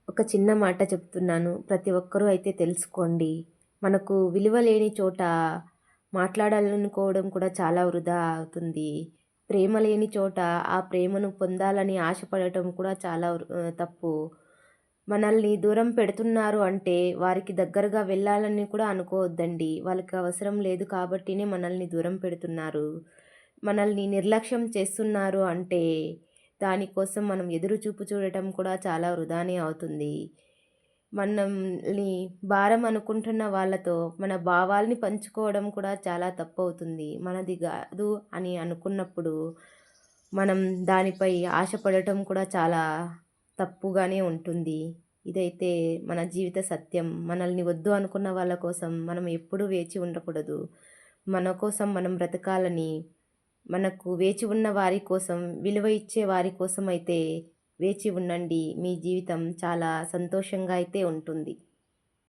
ఒక చిన్న మాట చెప్తున్నాను. ప్రతి ఒక్కరూ అయితే తెలుసుకోండి. మనకు విలువ లేని చోట మాట్లాడాలనుకోవడం కూడా చాలా వృధా అవుతుంది. ప్రేమ లేని చోట ఆ ప్రేమను పొందాలని ఆశపడటం కూడా చాలా తప్పు. మనల్ని దూరం పెడుతున్నారు అంటే వారికి దగ్గరగా వెళ్ళాలని కూడా అనుకోవద్దండి. వాళ్ళకి అవసరం లేదు కాబట్టినే మనల్ని దూరం పెడుతున్నారు. మనల్ని నిర్లక్ష్యం చేస్తున్నారు అంటే దానికోసం మనం ఎదురు చూపు చూడటం కూడా చాలా వృధానే అవుతుంది. మనల్ని భారం అనుకుంటున్న వాళ్ళతో మన భావాల్ని పంచుకోవడం కూడా చాలా తప్పవుతుంది. మనది గాదు అని అనుకున్నప్పుడు మనం దానిపై ఆశపడటం కూడా చాలా తప్పుగానే ఉంటుంది. ఇదైతే మన జీవిత సత్యం. మనల్ని వద్దు అనుకున్న వాళ్ళ కోసం మనం ఎప్పుడూ వేచి ఉండకూడదు. మన కోసం మనం బ్రతకాలని, మనకు వేచి ఉన్న వారి కోసం, విలువ ఇచ్చే వారి కోసమైతే వేచి ఉండండి. మీ జీవితం చాలా సంతోషంగా అయితే ఉంటుంది.